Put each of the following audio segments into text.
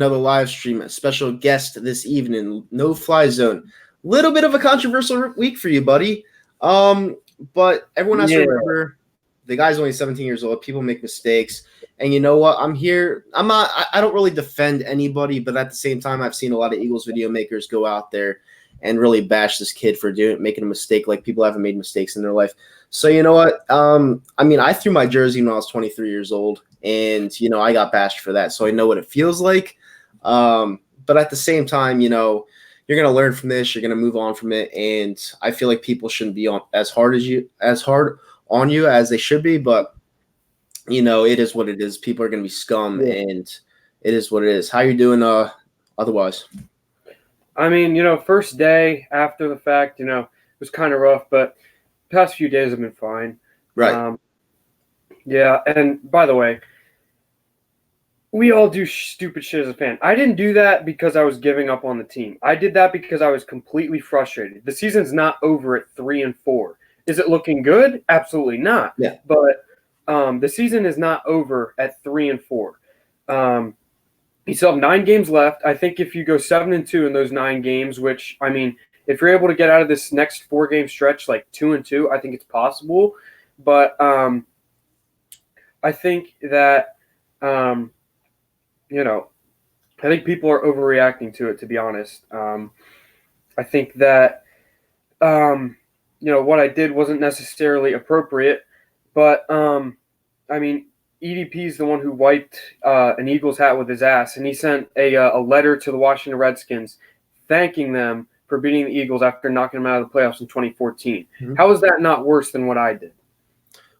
another live stream. A special guest this evening, No Fly Zone. Little bit of a controversial week for you, buddy. But everyone has to remember the guy's only 17 years old. People make mistakes. And you know what? I'm here. I don't really defend anybody, but at the same time, I've seen a lot of Eagles video makers go out there and really bash this kid for making a mistake. Like, people haven't made mistakes in their life. So you know what? I threw my jersey when I was 23 years old, and I got bashed for that. So I know what it feels like. But at the same time, you're going to learn from this. You're going to move on from it, and I feel like people shouldn't be as hard on you as they should be. But it is what it is. People are going to be scum, and it is what it is. How you doing? Otherwise, first day after the fact, it was kind of rough, but past few days have been fine. Right. And by the way, we all do stupid shit as a fan. I didn't do that because I was giving up on the team. I did that because I was completely frustrated. The season's not over at 3-4. Is it looking good? Absolutely not. Yeah. But the season is not over at 3-4. You still have 9 games left. I think if you go 7-2 in those 9 games, which, if you're able to get out of this next 4-game stretch like 2-2, I think it's possible. But I think that I think people are overreacting to it, to be honest. I think that what I did wasn't necessarily appropriate, but EDP is the one who wiped an Eagles hat with his ass, and he sent a letter to the Washington Redskins thanking them for beating the Eagles after knocking them out of the playoffs in 2014. Mm-hmm. How is that not worse than what I did?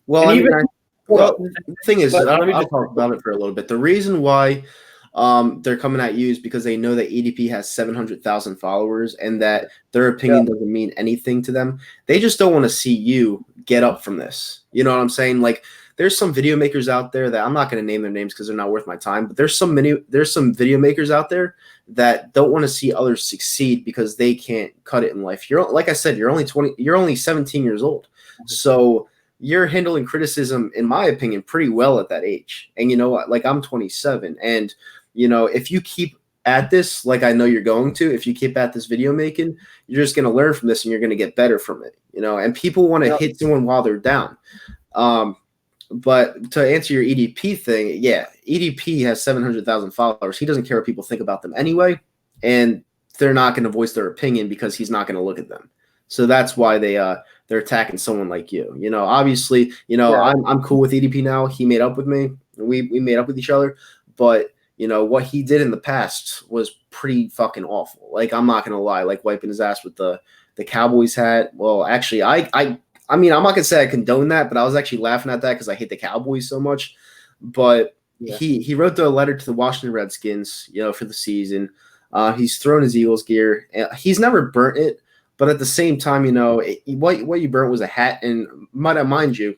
Well, the thing is, I'll talk about it for a little bit. The reason why they're coming at you is because they know that EDP has 700,000 followers and that their opinion doesn't mean anything to them. They just don't want to see you get up from this. You know what I'm saying? Like, there's some video makers out there that I'm not going to name their names because they're not worth my time, but there's some video makers out there that don't want to see others succeed because they can't cut it in life. Like I said, you're only 17 years old. So you're handling criticism, in my opinion, pretty well at that age. And you know what? Like, I'm 27, and if you keep at this, like I know you're going to, if you keep at this video making, you're just going to learn from this and you're going to get better from it. And people want to hit someone while they're down. But to answer your EDP thing, EDP has 700,000 followers. He doesn't care what people think about them anyway, and they're not going to voice their opinion because he's not going to look at them. So that's why they're attacking someone like you. Obviously, I'm cool with EDP now. He made up with me. We made up with each other. But what he did in the past was pretty fucking awful. Like, I'm not going to lie, like wiping his ass with the Cowboys hat. Well, actually, I'm not going to say I condone that, but I was actually laughing at that because I hate the Cowboys so much. But he wrote the letter to the Washington Redskins, for the season. He's thrown his Eagles gear. He's never burnt it, but at the same time, what you burnt was a hat. And mind you,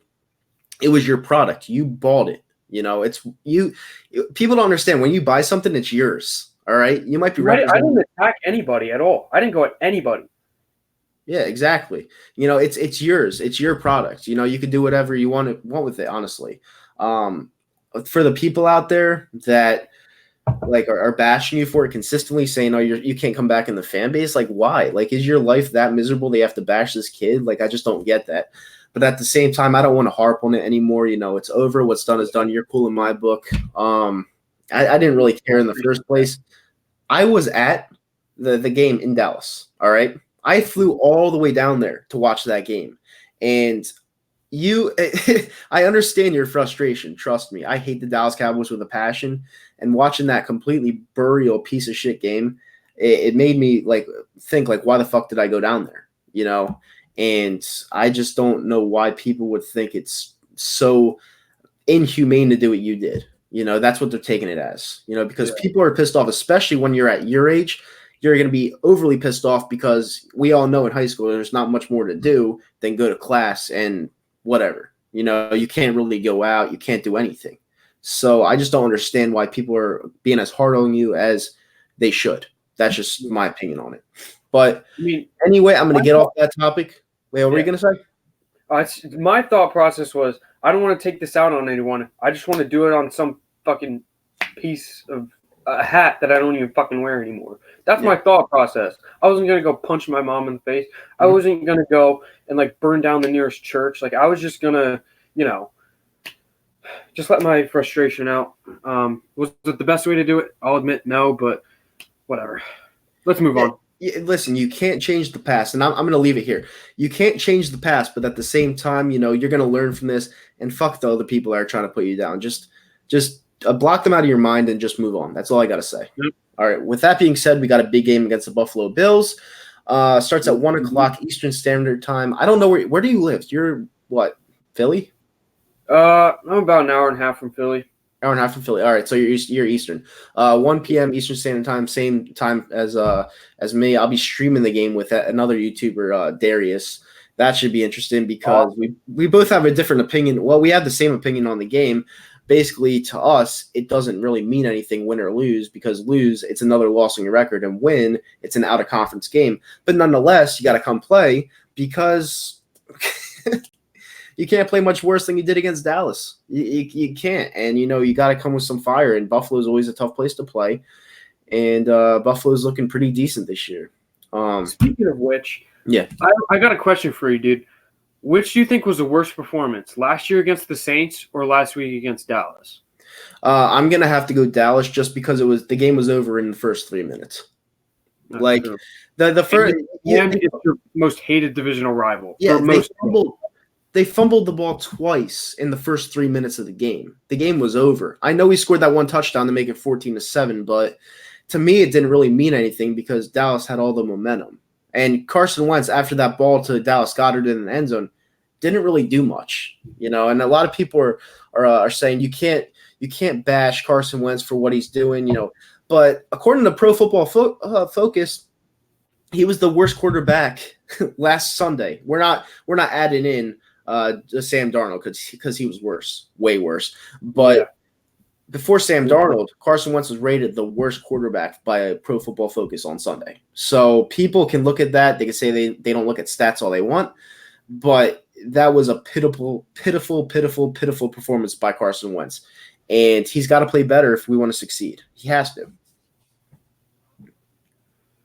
it was your product. You bought it. It's you. People don't understand, when you buy something, it's yours. All right, you might be right. I didn't attack anybody at all. I didn't go at anybody. Yeah, exactly. It's yours. It's your product. You can do whatever you want with it, honestly. For the people out there that like are bashing you for it consistently, saying, "Oh, you can't come back in the fan base," like, why? Like, is your life that miserable they have to bash this kid? Like, I just don't get that. But at the same time, I don't want to harp on it anymore. It's over. What's done is done. You're cool in my book. I didn't really care in the first place. I was at the game in Dallas. All right. I flew all the way down there to watch that game. And I understand your frustration. Trust me. I hate the Dallas Cowboys with a passion. And watching that completely burial piece of shit game, it made me think, why the fuck did I go down there? And I just don't know why people would think it's so inhumane to do what you did. That's what they're taking it as, because people are pissed off, especially when you're at your age. You're going to be overly pissed off because we all know in high school there's not much more to do than go to class and whatever. You can't really go out. You can't do anything. So I just don't understand why people are being as hard on you as they should. That's just my opinion on it. But anyway, I'm going to get off that topic. Wait, what were you going to say? My thought process was, I don't want to take this out on anyone. I just want to do it on some fucking piece of a hat that I don't even fucking wear anymore. That's Yeah. my thought process. I wasn't gonna go punch my mom in the face. I Mhm. wasn't gonna go and like burn down the nearest church. Like I was just gonna, just let my frustration out. Was it the best way to do it? I'll admit no, but whatever. Let's move Yeah, on. yeah, listen, you can't change the past, and I'm going to leave it here. You can't change the past, but at the same time, you're going to learn from this, and fuck the other people that are trying to put you down. Just block them out of your mind and just move on. That's all I got to say. Yep. All right. With that being said, we got a big game against the Buffalo Bills. Starts at 1:00 Eastern Standard Time. I don't know where do you live? You're what? Philly? I'm about an hour and a half from Philly. Hour and a half from Philly. All right, so you're Eastern. 1 p.m. Eastern Standard Time, same time as me. I'll be streaming the game with another YouTuber, Darius. That should be interesting because we both have a different opinion. Well, we have the same opinion on the game. Basically, to us, it doesn't really mean anything, win or lose, because lose, it's another loss on your record, and win, it's an out-of-conference game. But nonetheless, you got to come play because you can't play much worse than you did against Dallas. You can't. And, you got to come with some fire. And Buffalo is always a tough place to play. And Buffalo's looking pretty decent this year. Speaking of which, yeah, I got a question for you, dude. Which do you think was the worst performance, last year against the Saints or last week against Dallas? I'm gonna have to go Dallas just because the game was over in the first 3 minutes. That's Like true. the first, And it's your most hated divisional rival. yeah, most they fumbled the ball twice in the first 3 minutes of the game. The game was over. I know he scored that one touchdown to make it 14-7, but to me, it didn't really mean anything because Dallas had all the momentum. And Carson Wentz, after that ball to Dallas Goedert in the end zone, didn't really do much. And a lot of people are saying you can't bash Carson Wentz for what he's doing. But according to Pro Football Focus, he was the worst quarterback last Sunday. We're not adding in Sam Darnold because he was worse, way worse. But before Sam Darnold, Carson Wentz was rated the worst quarterback by Pro Football Focus on Sunday. So people can look at that. They can say they don't look at stats all they want, but that was a pitiful performance by Carson Wentz. And he's got to play better if we want to succeed. He has to.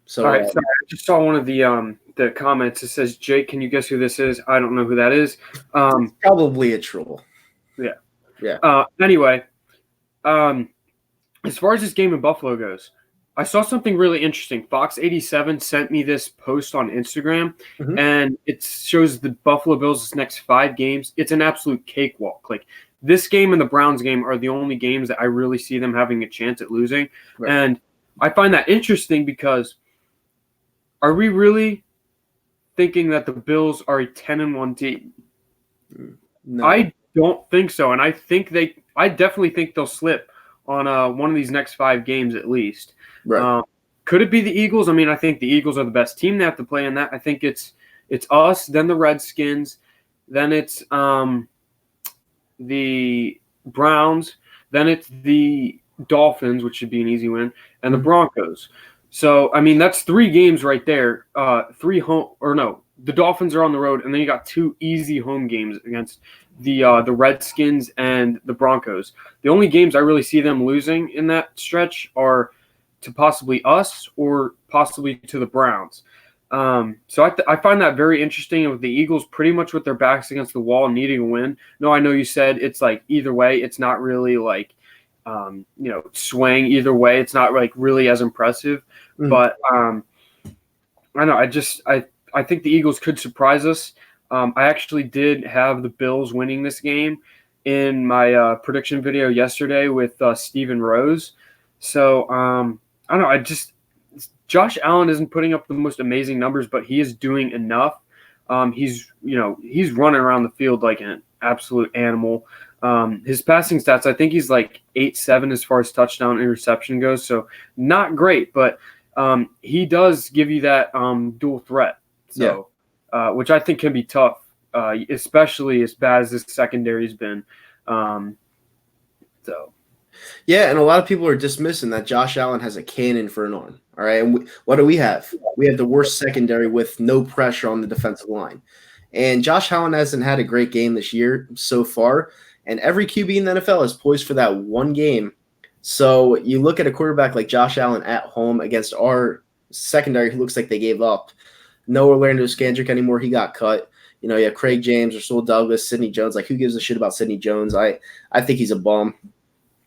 So, all right, sorry, I just saw one of the comments. It says, "Jake, can you guess who this is?" I don't know who that is. Probably a troll. Yeah. Anyway, as far as this game in Buffalo goes, I saw something really interesting. Fox 87 sent me this post on Instagram, and it shows the Buffalo Bills' next 5 games. It's an absolute cakewalk. Like, this game and the Browns game are the only games that I really see them having a chance at losing. Right. And I find that interesting because are we really thinking that the Bills are a 10-1 team? No. I don't think so. And I definitely think they'll slip on one of these next 5 games at least. Right. Could it be the Eagles? I mean, I think the Eagles are the best team they have to play in that. I think it's us, then the Redskins, then it's the Browns, then it's the Dolphins, which should be an easy win, and the Broncos. So, I mean, that's 3 games right there. The Dolphins are on the road, and then you got 2 easy home games against the Redskins and the Broncos. The only games I really see them losing in that stretch are to possibly us or possibly to the Browns. So I find that very interesting. And with the Eagles pretty much with their backs against the wall needing a win. No, I know you said it's like either way. It's not really like, swaying either way. It's not like really as impressive. But I don't know. I think the Eagles could surprise us. I actually did have the Bills winning this game in my prediction video yesterday with Steven Rose. So I don't know. Josh Allen isn't putting up the most amazing numbers, but he is doing enough. He's running around the field like an absolute animal. His passing stats, I think he's like 8-7 as far as touchdown interception goes. So not great, but he does give you that dual threat. So, which I think can be tough, especially as bad as this secondary's been. Yeah, and a lot of people are dismissing that Josh Allen has a cannon for an arm. All right, and what do we have? We have the worst secondary with no pressure on the defensive line. And Josh Allen hasn't had a great game this year so far. And every QB in the NFL is poised for that one game So you look at a quarterback like Josh Allen at home against our secondary who looks like they gave up. No Orlando Scandrick anymore. He got cut. You have Craig James, Rasul Douglas, Sidney Jones. Like, who gives a shit about Sidney Jones? I think he's a bum.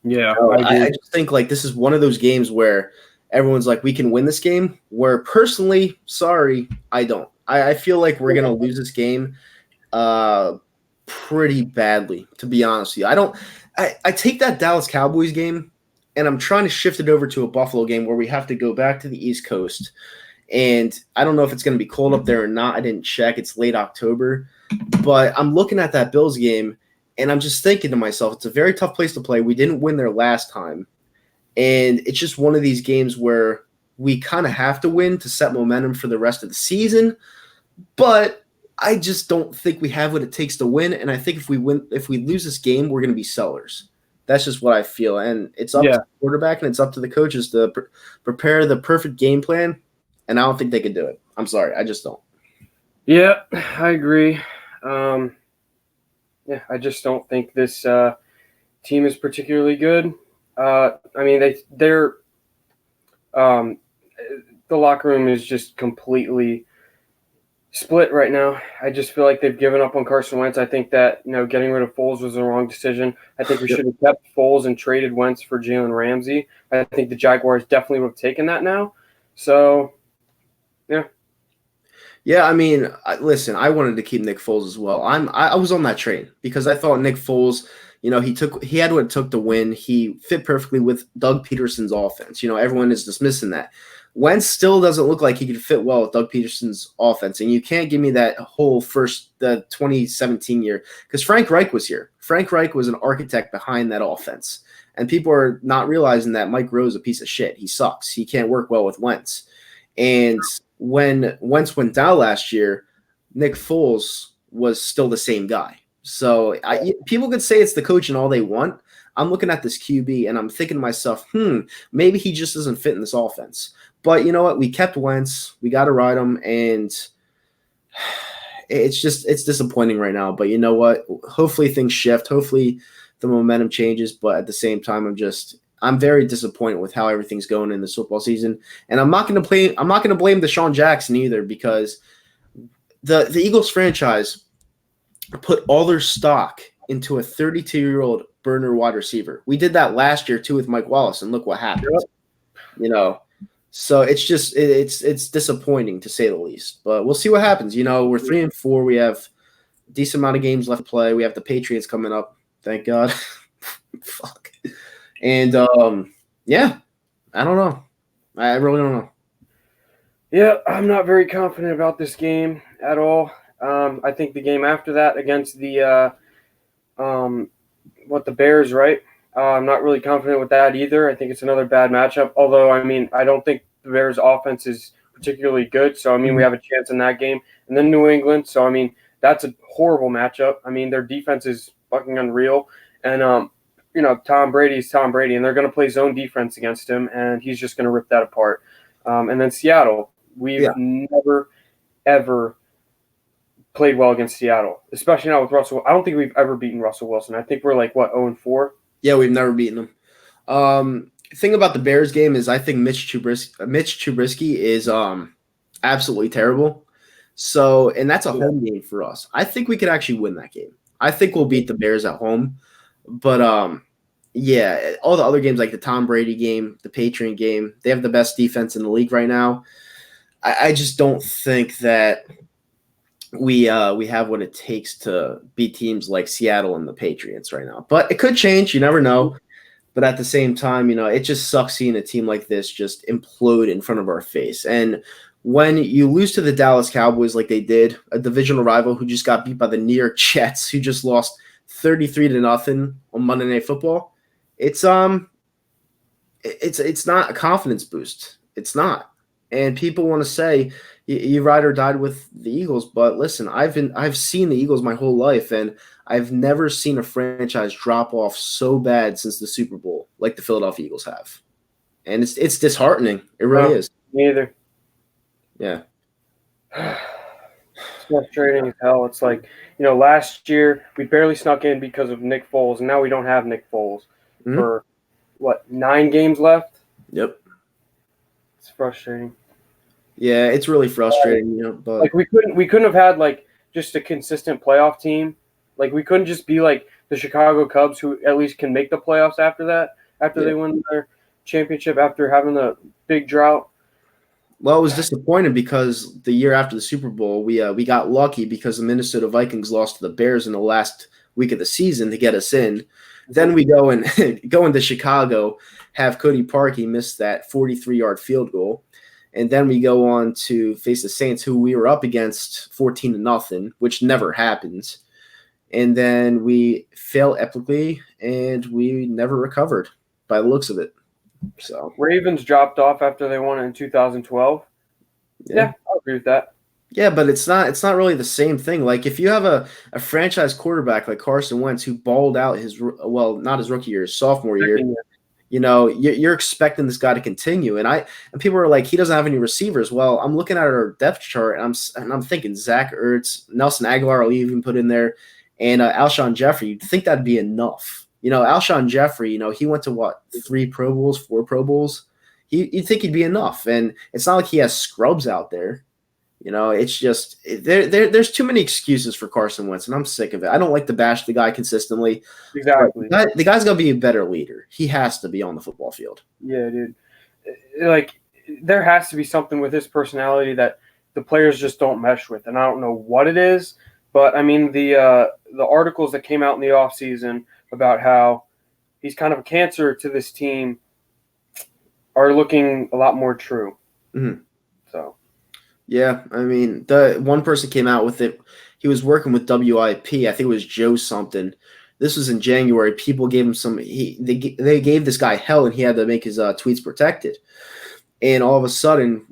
Yeah, So I agree. I just think like this is one of those games where everyone's like, we can win this game. Where personally, sorry, I don't. I feel like we're gonna lose this game pretty badly, to be honest with you. I take that Dallas Cowboys game and I'm trying to shift it over to a Buffalo game where we have to go back to the East Coast. And I don't know if it's going to be cold up there or not. I didn't check. It's late October. But I'm looking at that Bills game, and I'm just thinking to myself, it's a very tough place to play. We didn't win there last time. And it's just one of these games where we kind of have to win to set momentum for the rest of the season. But I just don't think we have what it takes to win. And I think if we lose this game, we're going to be sellers. That's just what I feel. And it's up to the quarterback and it's up to the coaches to prepare the perfect game plan. And I don't think they could do it. I'm sorry. I just don't. Yeah, I agree. I just don't think this team is particularly good. I mean, they're the locker room is just completely split right now. I just feel like they've given up on Carson Wentz. I think that, getting rid of Foles was the wrong decision. I think we should have kept Foles and traded Wentz for Jalen Ramsey. I think the Jaguars definitely would have taken that now. So, yeah. Yeah, I mean, listen, I wanted to keep Nick Foles as well. I was on that train because I thought Nick Foles, he had what it took to win. He fit perfectly with Doug Peterson's offense. Everyone is dismissing that. Wentz still doesn't look like he could fit well with Doug Peterson's offense, and you can't give me that whole the 2017 year because Frank Reich was here. Frank Reich was an architect behind that offense, and people are not realizing that Mike Rowe is a piece of shit. He sucks. He can't work well with Wentz. And when Wentz went down last year, Nick Foles was still the same guy. So people could say it's the coach and all they want. I'm looking at this QB and I'm thinking to myself, maybe he just doesn't fit in this offense. But you know what? We kept Wentz. We got to ride him. And it's disappointing right now. But you know what? Hopefully things shift. Hopefully the momentum changes. But at the same time, I'm very disappointed with how everything's going in this football season. And I'm not going to blame Deshaun Jackson either because the Eagles franchise put all their stock into a 32-year-old burner wide receiver. We did that last year too with Mike Wallace, and look what happened. So it's just it's disappointing to say the least. But we'll see what happens. We're 3-4. We have a decent amount of games left to play. We have the Patriots coming up. Thank God. Fuck. And I don't know. I really don't know. Yeah, I'm not very confident about this game at all. I think the game after that against the Bears, right? I'm not really confident with that either. I think it's another bad matchup. Although, I mean, I don't think the Bears' offense is particularly good. So, I mean, we have a chance in that game. And then New England. So, I mean, that's a horrible matchup. I mean, their defense is fucking unreal. And, Tom Brady's Tom Brady, and they're going to play zone defense against him, and he's just going to rip that apart. And then Seattle. We've never, ever played well against Seattle, especially not with Russell. I don't think we've ever beaten Russell Wilson. I think we're 0-4? Yeah, we've never beaten them. Thing about the Bears game is I think Mitch Trubisky is absolutely terrible. So, and that's a home game for us. I think we could actually win that game. I think we'll beat the Bears at home. But all the other games like the Tom Brady game, the Patriot game, they have the best defense in the league right now. I just don't think that we have what it takes to beat teams like Seattle and the Patriots right now. But it could change. You never know. But at the same time, it just sucks seeing a team like this just implode in front of our face. And when you lose to the Dallas Cowboys like they did, a divisional rival who just got beat by the New York Jets, who just lost 33-0 on Monday Night Football, it's not a confidence boost. It's not. And people want to say you ride or died with the Eagles, but listen, I've seen the Eagles my whole life, and I've never seen a franchise drop off so bad since the Super Bowl like the Philadelphia Eagles have. And it's disheartening. It really is. Me either. Yeah. It's frustrating as hell. It's like, last year we barely snuck in because of Nick Foles, and now we don't have Nick Foles for 9 games left? Yep. It's frustrating. Yeah, it's really frustrating, but Like we couldn't have had like just a consistent playoff team. Like we couldn't just be like the Chicago Cubs, who at least can make the playoffs after that, after yeah. they win their championship, after having a big drought. Well, it was disappointing because the year after the Super Bowl, we got lucky because the Minnesota Vikings lost to the Bears in the last week of the season to get us in. Then we go and go into Chicago, have Cody Parkey miss that 43-yard field goal, and then we go on to face the Saints, who we were up against 14-0, which never happens. And then we fail epically, and we never recovered by the looks of it. So Ravens dropped off after they won it in 2012. Yeah, I'll agree with that. Yeah, but it's not really the same thing. Like if you have a franchise quarterback like Carson Wentz who balled out not his rookie year, his sophomore year, you're expecting this guy to continue. And people are like, he doesn't have any receivers. Well, I'm looking at our depth chart and I'm thinking Zach Ertz, Nelson Aguilar, I'll even put in there, and Alshon Jeffrey. You'd think that'd be enough. Alshon Jeffrey, he went to what, 4 Pro Bowls. You'd think he'd be enough. And it's not like he has scrubs out there. It's just there's too many excuses for Carson Wentz, and I'm sick of it. I don't like to bash the guy consistently. Exactly. The guy's got to be a better leader. He has to be on the football field. Yeah, dude. Like, there has to be something with his personality that the players just don't mesh with, and I don't know what it is. But, I mean, the articles that came out in the offseason about how he's kind of a cancer to this team are looking a lot more true. Mm-hmm. So. Yeah, I mean, the one person came out with it. He was working with WIP. I think it was Joe something. This was in January. People gave him they gave this guy hell, and he had to make his tweets protected. And all of a sudden,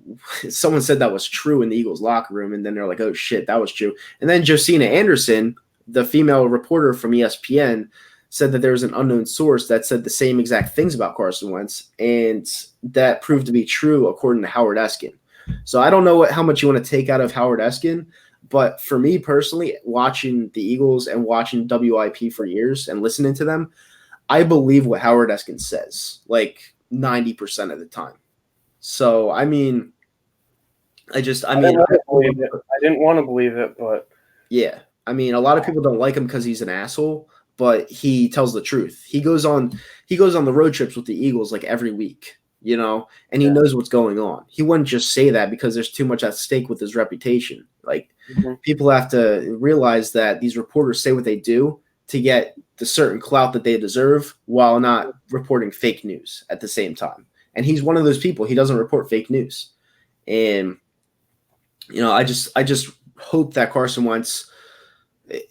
someone said that was true in the Eagles locker room, and then they're like, "Oh shit, that was true." And then Josina Anderson, the female reporter from ESPN, said that there was an unknown source that said the same exact things about Carson Wentz, and that proved to be true according to Howard Eskin. So I don't know how much you want to take out of Howard Eskin, but for me personally, watching the Eagles and watching WIP for years and listening to them, I believe what Howard Eskin says, like 90% of the time. So, I mean, I didn't want to believe it, but yeah. I mean, a lot of people don't like him because he's an asshole, but he tells the truth. He goes on the road trips with the Eagles like every week. And he knows what's going on. He wouldn't just say that because there's too much at stake with his reputation. Like, people have to realize that these reporters say what they do to get the certain clout that they deserve while not reporting fake news at the same time. And he's one of those people. He doesn't report fake news. And, I just hope that Carson Wentz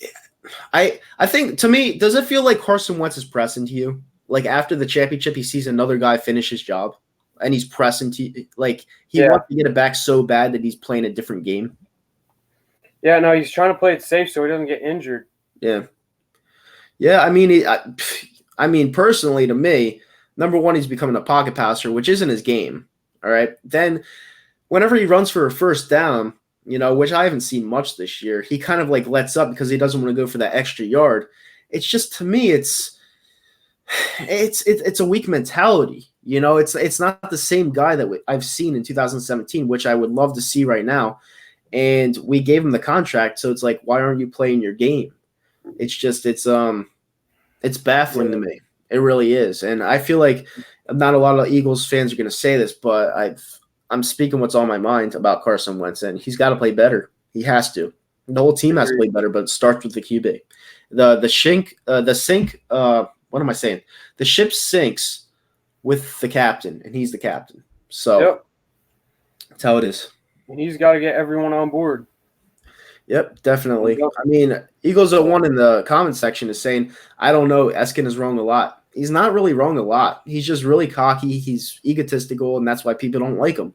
– I think, to me, does it feel like Carson Wentz is pressing to you? Like after the championship, he sees another guy finish his job, and he's pressing to wants to get it back so bad that he's playing a different game. Yeah, no, he's trying to play it safe so he doesn't get injured. Yeah. I mean, personally, to me, number one, he's becoming a pocket passer, which isn't his game. All right. Then, whenever he runs for a first down, which I haven't seen much this year, he kind of like lets up because he doesn't want to go for that extra yard. It's just, to me, it's a weak mentality. It's not the same guy that I've seen in 2017, which I would love to see right now. And we gave him the contract, so it's like, why aren't you playing your game? It's just it's baffling to me. It really is. And I feel like not a lot of Eagles fans are going to say this, but I'm speaking what's on my mind about Carson Wentz, and he's got to play better. He has to. The whole team has to play better, but it starts with the QB. What am I saying? The ship sinks with the captain, and he's the captain. So that's how it is. And he's got to get everyone on board. Yep, definitely. I mean, Eagles 01 in the comment section is saying, I don't know, Eskin is wrong a lot. He's not really wrong a lot. He's just really cocky. He's egotistical, and that's why people don't like him.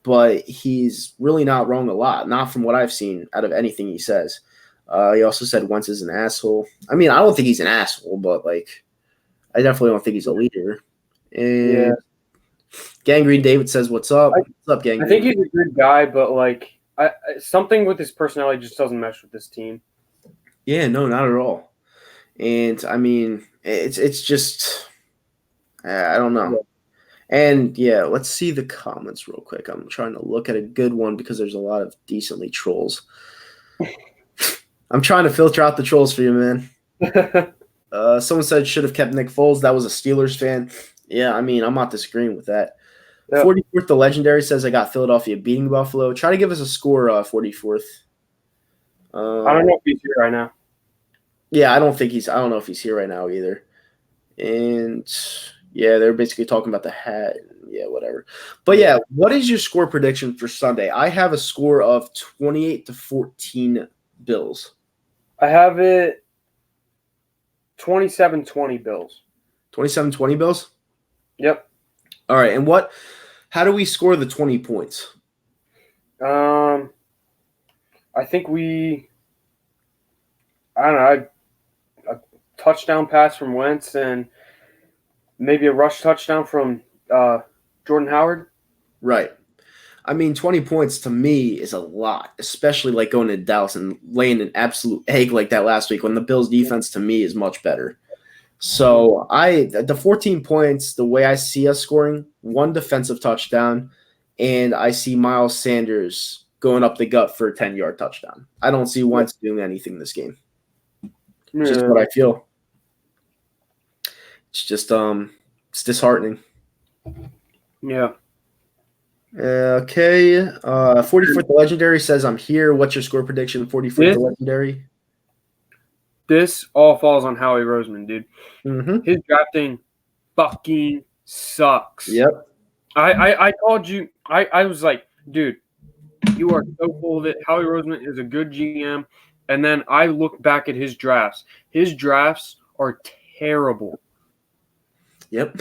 But he's really not wrong a lot, not from what I've seen out of anything he says. He also said Wentz is an asshole. I mean, I don't think he's an asshole, but, I definitely don't think he's a leader. And Gangrene David says, what's up? What's up, Gangrene? I think he's a good guy, but, something with his personality just doesn't mesh with this team. Yeah, no, not at all. And, I mean, it's just I don't know. And yeah, let's see the comments real quick. I'm trying to look at a good one because there's a lot of decently trolls. I'm trying to filter out the trolls for you, man. Someone said should have kept Nick Foles. That was a Steelers fan. Yeah, I mean, I'm not disagreeing with that. Yep. 44th, the legendary says I got Philadelphia beating Buffalo. Try to give us a score, 44th. I don't know if he's here right now. Yeah, I don't know if he's here right now either. And yeah, they're basically talking about the hat. Yeah, whatever. But yeah, what is your score prediction for Sunday? I have a score of 28-14 Bills. I have it 27-20 Bills. 27-20 Bills? Yep. All right, and how do we score the 20 points? I think I don't know, a touchdown pass from Wentz and maybe a rush touchdown from Jordan Howard. Right. I mean, 20 points to me is a lot, especially like going to Dallas and laying an absolute egg like that last week when the Bills' defense to me is much better. So the 14 points, the way I see us scoring, one defensive touchdown, and I see Miles Sanders going up the gut for a 10-yard touchdown. I don't see Wentz doing anything this game. It's just what I feel. It's just it's disheartening. Yeah. Okay. 44th the legendary says I'm here. What's your score prediction? 44th the legendary. This all falls on Howie Roseman, dude. Mm-hmm. His drafting fucking sucks. Yep. I called you. I was like, dude, you are so full of it. Howie Roseman is a good GM. And then I look back at his drafts. His drafts are terrible. Yep.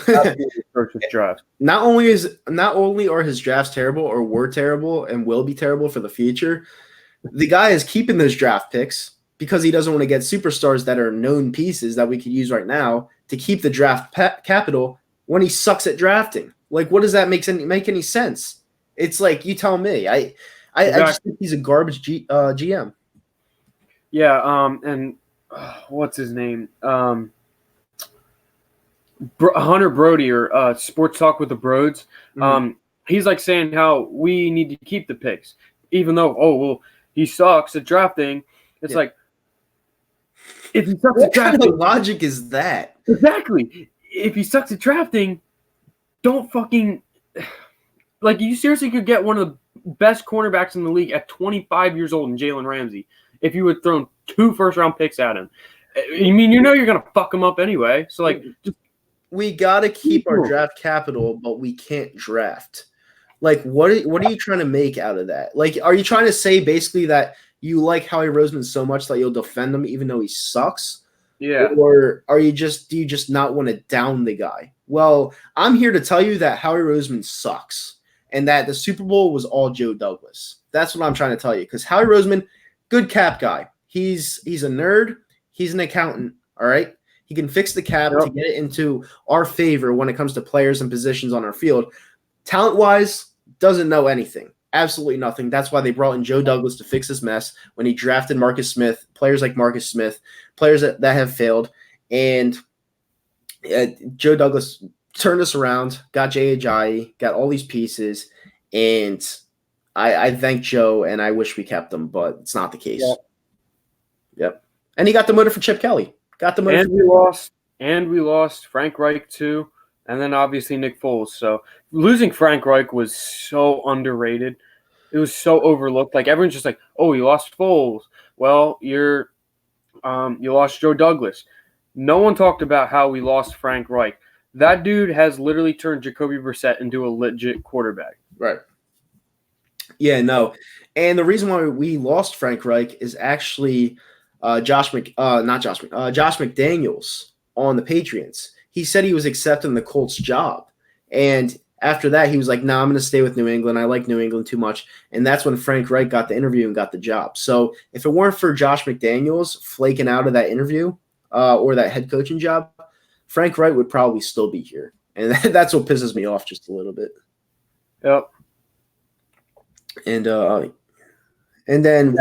Draft. Not only are his drafts terrible or were terrible and will be terrible for the future, the guy is keeping those draft picks because he doesn't want to get superstars that are known pieces that we could use right now to keep the draft capital when he sucks at drafting. Like, what does that make any sense? It's like, you tell me. I just think he's a garbage GM. Yeah. And what's his name? Hunter Brody or Sports Talk with the Broads. Mm-hmm. He's like saying how we need to keep the picks, even though he sucks at drafting. It's like, if he sucks at drafting, what kind of logic is that? Exactly. If he sucks at drafting, don't fucking you seriously could get one of the best cornerbacks in the league at 25 years old in Jalen Ramsey if you had thrown 2 first-round picks at him. I mean, you're gonna fuck him up anyway. So just. We got to keep our draft capital, but we can't draft. Like, what are you trying to make out of that? Like, are you trying to say basically that you like Howie Roseman so much that you'll defend him even though he sucks? Yeah. Or do you just not want to down the guy? Well, I'm here to tell you that Howie Roseman sucks and that the Super Bowl was all Joe Douglas. That's what I'm trying to tell you, because Howie Roseman, good cap guy. He's a nerd. He's an accountant, all right? He can fix the cap to get it into our favor when it comes to players and positions on our field. Talent-wise, doesn't know anything. Absolutely nothing. That's why they brought in Joe Douglas to fix this mess when he drafted Marcus Smith, players like Marcus Smith, players that have failed. And Joe Douglas turned us around, got Jay Ajayi, got all these pieces, and I thank Joe, and I wish we kept them, but it's not the case. Yep. And he got the motor for Chip Kelly. And we lost Frank Reich too, and then obviously Nick Foles. So losing Frank Reich was so underrated. It was so overlooked. Like, everyone's just like, "Oh, you lost Foles." Well, you lost Joe Douglas. No one talked about how we lost Frank Reich. That dude has literally turned Jacoby Brissett into a legit quarterback. Right. Yeah, no. And the reason why we lost Frank Reich is actually Josh McDaniels on the Patriots. He said he was accepting the Colts job. And after that, he was like, I'm going to stay with New England. I like New England too much. And that's when Frank Reich got the interview and got the job. So if it weren't for Josh McDaniels flaking out of that interview or that head coaching job, Frank Reich would probably still be here. And that's what pisses me off just a little bit. Yep. And then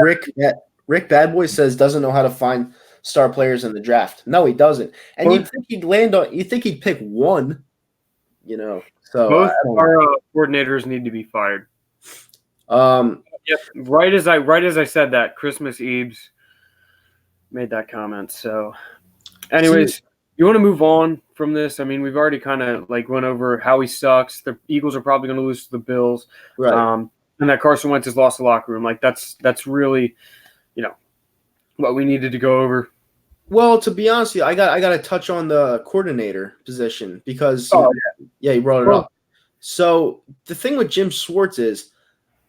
Rick Badboy says doesn't know how to find star players in the draft. No, he doesn't. And you think he'd pick one. So Both I don't know. our coordinators need to be fired. Um, Yep. Right as I said that, Christmas Eve's made that comment. So, see, anyways, you want to move on from this? I mean, we've already kind of like went over how he sucks. The Eagles are probably going to lose to the Bills, right. and that Carson Wentz has lost the locker room. Like that's really, what we needed to go over. Well, to be honest with you, I got to touch on the coordinator position because Oh yeah, you brought it well, up. So the thing with Jim Schwartz is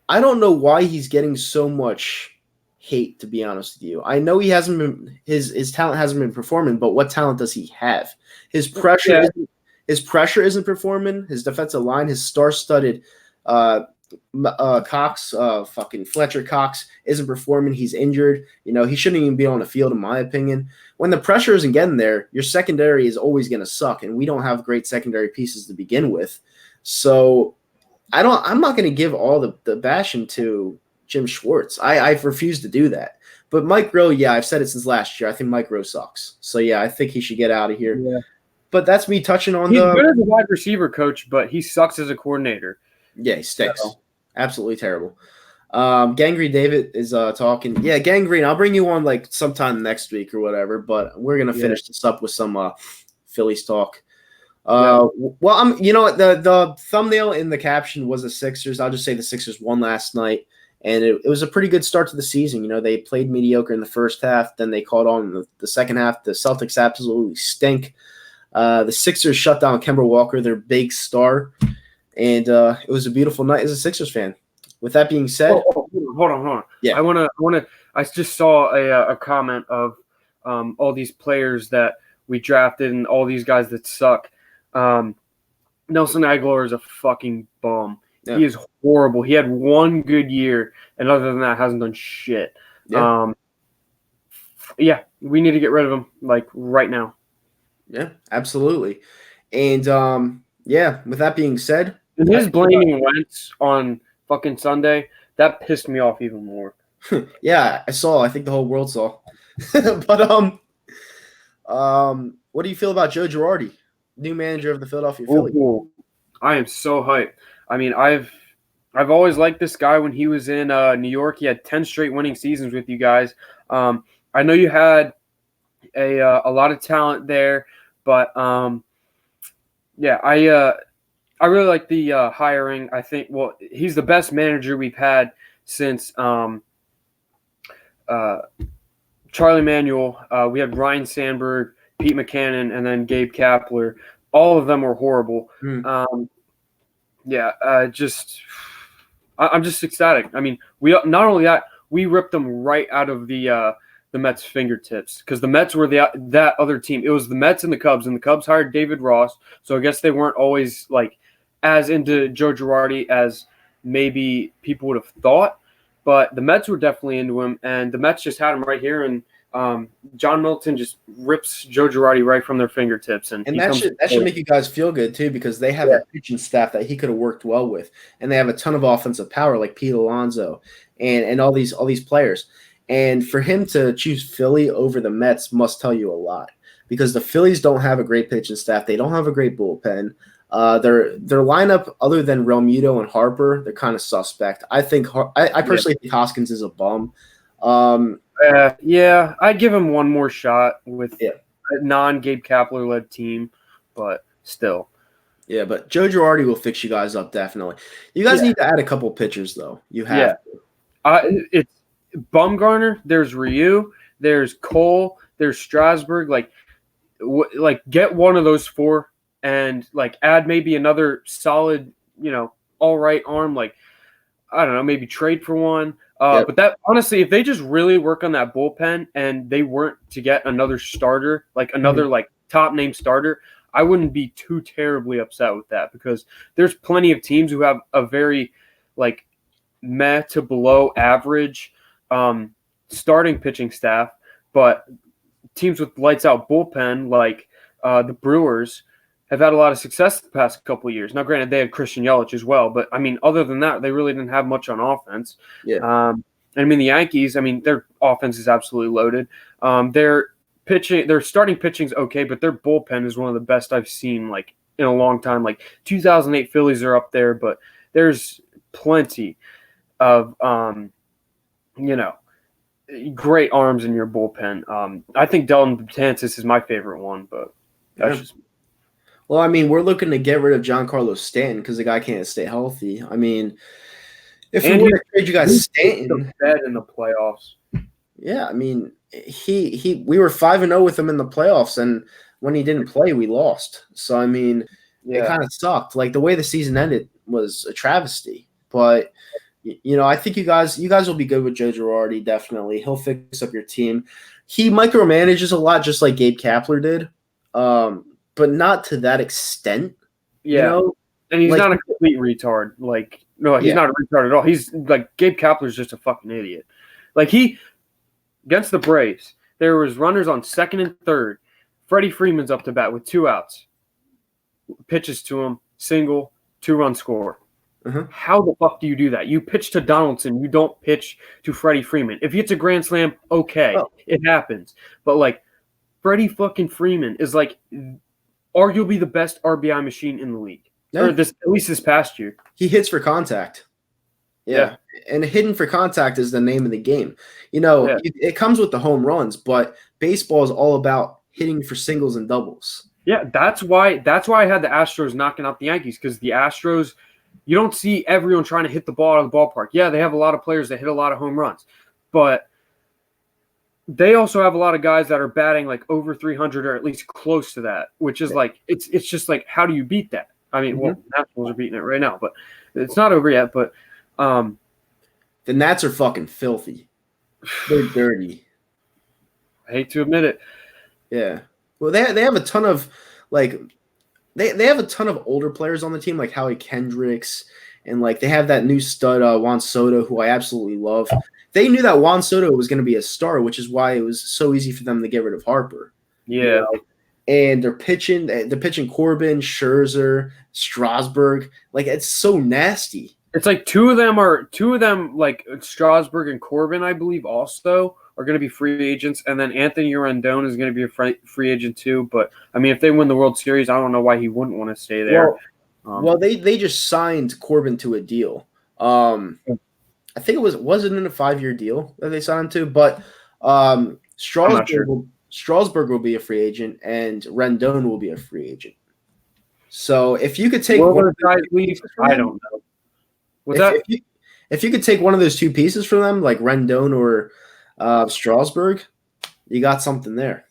I don't know why he's getting so much hate, to be honest with you. I know he hasn't been his talent hasn't been performing, but what talent does he have? yeah. His pressure isn't performing. His defensive line, his star-studded uh, Cox, fucking Fletcher Cox isn't performing. He's injured. He shouldn't even be on the field, in my opinion. When the pressure isn't getting there, your secondary is always going to suck, and we don't have great secondary pieces to begin with. So I'm not going to give all the bashing to Jim Schwartz. I refuse to do that. But Mike Rowe, yeah, I've said it since last year. I think Mike Rowe sucks. So yeah, I think he should get out of here. Yeah. But that's me touching on He's good as a wide receiver coach, but he sucks as a coordinator. Yeah, he stinks. So. Absolutely terrible. Gangrene David is talking. Yeah, Gangrene, I'll bring you on like sometime next week or whatever. But we're gonna finish this up with some Phillies talk. Well, the thumbnail in the caption was the Sixers. I'll just say the Sixers won last night, and it was a pretty good start to the season. They played mediocre in the first half, then they caught on in the second half. The Celtics absolutely stink. The Sixers shut down Kemba Walker, their big star, and it was a beautiful night as a Sixers fan. With that being said, hold on. Yeah, I want to. I just saw a comment of all these players that we drafted and all these guys that suck. Nelson Aguilar is a fucking bum. Yeah. He is horrible. He had one good year, and other than that, hasn't done shit. Yeah. We need to get rid of him like right now. Yeah, absolutely. And with that being said, and his blaming Wentz on fucking Sunday, that pissed me off even more. Yeah, I saw. I think the whole world saw. But what do you feel about Joe Girardi, new manager of the Philadelphia Phillies? I am so hyped. I mean, I've always liked this guy. When he was in New York, he had 10 straight winning seasons with you guys. I know you had a lot of talent there, but I really like the hiring. I think he's the best manager we've had since Charlie Manuel. We had Ryan Sandberg, Pete Mackanin, and then Gabe Kapler. All of them were horrible. I'm just ecstatic. I mean, we not only that, we ripped them right out of the Mets' fingertips, because the Mets were that other team. It was the Mets and the Cubs hired David Ross, so I guess they weren't always like as into Joe Girardi as maybe people would have thought, but the Mets were definitely into him, and the Mets just had him right here, and John Middleton just rips Joe Girardi right from their fingertips, and that should make you guys feel good too, because they have a pitching staff that he could have worked well with, and they have a ton of offensive power like Pete Alonso and all these players. And for him to choose Philly over the Mets must tell you a lot, because the Phillies don't have a great pitching staff. They don't have a great bullpen. Their lineup, other than Realmuto and Harper, they're kind of suspect. I personally think Hoskins is a bum. I'd give him one more shot with a non-Gabe Kapler-led team, but still. Yeah, but Joe Girardi will fix you guys up, definitely. You guys need to add a couple pitchers, though. You have to. It's Bumgarner, there's Ryu, there's Cole, there's Strasburg. Like get one of those four and like add maybe another solid, all right arm. Like, I don't know, maybe trade for one. But that, honestly, if they just really work on that bullpen and they weren't to get another starter, like another like top name starter, I wouldn't be too terribly upset with that, because there's plenty of teams who have a very like meh to below average starting pitching staff, but teams with lights out bullpen like the Brewers have had a lot of success the past couple of years. Now, granted, they had Christian Yelich as well, but I mean, other than that, they really didn't have much on offense. I mean, the Yankees, I mean, their offense is absolutely loaded. Their starting pitching's okay, but their bullpen is one of the best I've seen like in a long time. Like 2008 Phillies are up there, but there's plenty of great arms in your bullpen. I think Delton Betances is my favorite one, but that's just. Well, I mean, we're looking to get rid of Giancarlo Stanton because the guy can't stay healthy. I mean, if we were to trade you guys Stanton in the playoffs. Yeah, I mean, we were 5-0 with him in the playoffs, and when he didn't play, we lost. So I mean, it kind of sucked. Like the way the season ended was a travesty. But I think you guys will be good with Joe Girardi. Definitely, he'll fix up your team. He micromanages a lot, just like Gabe Kapler did, but not to that extent. Yeah, and he's not a complete retard. Like, no, he's not a retard at all. He's like Gabe Kapler's just a fucking idiot. Like against the Braves, there was runners on second and third. Freddie Freeman's up to bat with 2 outs. Pitches to him, single, 2-run score. Uh-huh. How the fuck do you do that? You pitch to Donaldson. You don't pitch to Freddie Freeman. If it's a grand slam, okay, it happens. But like Freddie fucking Freeman is like arguably the best RBI machine in the league, or at least this past year. He hits for contact. Yeah. And hitting for contact is the name of the game. It comes with the home runs, but baseball is all about hitting for singles and doubles. Yeah, that's why I had the Astros knocking out the Yankees, because the Astros, you don't see everyone trying to hit the ball out of the ballpark. Yeah, they have a lot of players that hit a lot of home runs, but they also have a lot of guys that are batting like over 300 or at least close to that, which is like it's just like, how do you beat that? I mean, well, Nationals are beating it right now, but it's not over yet. But the Nats are fucking filthy. They're dirty. I hate to admit it. Yeah. Well, they have a ton of they have a ton of older players on the team, like Howie Kendricks, and like they have that new stud Juan Soto, who I absolutely love. They knew that Juan Soto was going to be a star, which is why it was so easy for them to get rid of Harper. Yeah. And they're pitching Corbin, Scherzer, Strasburg. Like, it's so nasty. It's like two of them, like Strasburg and Corbin, I believe, also are going to be free agents, and then Anthony Rendon is going to be a free agent too. But I mean, if they win the World Series, I don't know why he wouldn't want to stay there. Well, they just signed Corbin to a deal. I think it wasn't in a 5-year deal that they signed to, but Strasburg will be a free agent, and Rendon will be a free agent. So if you could take one of those guys leave, I don't know. If you could take one of those two pieces from them, like Rendon or Strasburg, you got something there.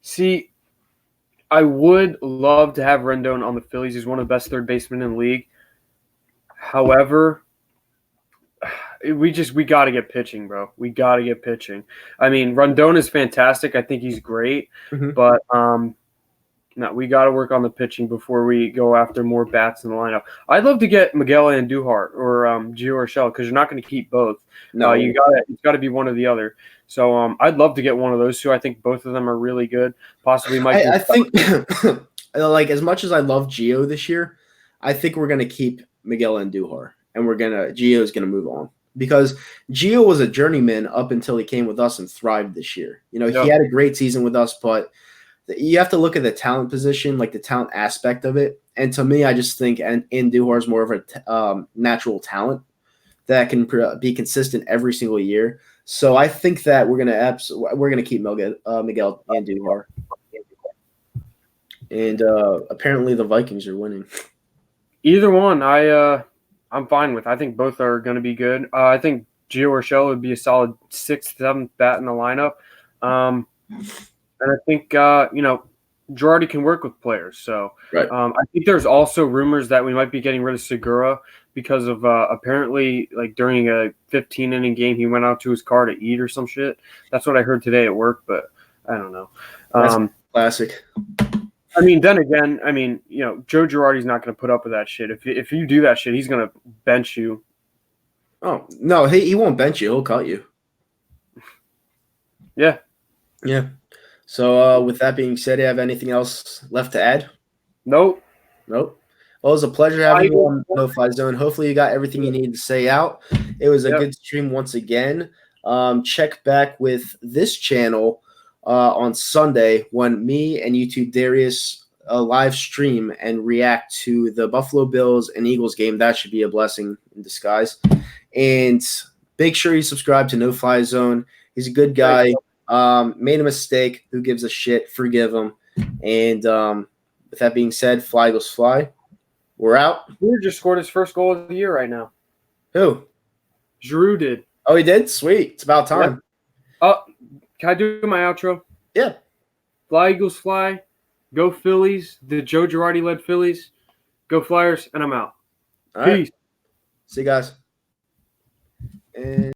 See, I would love to have Rendon on the Phillies. He's one of the best third basemen in the league. However, we got to get pitching, bro. We got to get pitching. I mean, Rendon is fantastic. I think he's great, but no, we got to work on the pitching before we go after more bats in the lineup. I'd love to get Miguel Andujar or Gio Urshela, because you're not going to keep both. No, it's got to be one or the other. So I'd love to get one of those two. I think both of them are really good. Possibly Mike. I think like, as much as I love Gio this year, I think we're going to keep Miguel Andujar, and Gio's going to move on, because Gio was a journeyman up until he came with us and thrived this year. He had a great season with us, but you have to look at the talent position, like the talent aspect of it. And to me, I just think Andujar is more of a natural talent that can be consistent every single year. So I think that we're gonna keep Miguel Andujar. And apparently the Vikings are winning. Either one, I'm fine with. I think both are going to be good. I think Gio Urshela would be a solid 6th, 7th bat in the lineup. And I think, Girardi can work with players. So right. I think there's also rumors that we might be getting rid of Segura because of apparently, like, during a 15-inning game, he went out to his car to eat or some shit. That's what I heard today at work, but I don't know. That's classic. I mean, then again, Joe Girardi's not going to put up with that shit. If you do that shit, he's going to bench you. Oh, no, he won't bench you. He'll cut you. Yeah. Yeah. So with that being said, do you have anything else left to add? Nope. Well, it was a pleasure having you on No Fly Zone. Hopefully you got everything you needed to say out. It was a good stream once again. Check back with this channel on Sunday when me and YouTube Darius a live stream and react to the Buffalo Bills and Eagles game, that should be a blessing in disguise. And make sure you subscribe to No Fly Zone. He's a good guy. Made a mistake. Who gives a shit? Forgive him. And with that being said, Fly goes fly. We're out. Giroud just scored his first goal of the year right now. Who? Giroud did. Oh, he did? Sweet. It's about time. Can I do my outro? Yeah. Fly, Eagles, fly. Go Phillies. The Joe Girardi-led Phillies. Go Flyers, and I'm out. All Peace. right. See you guys. And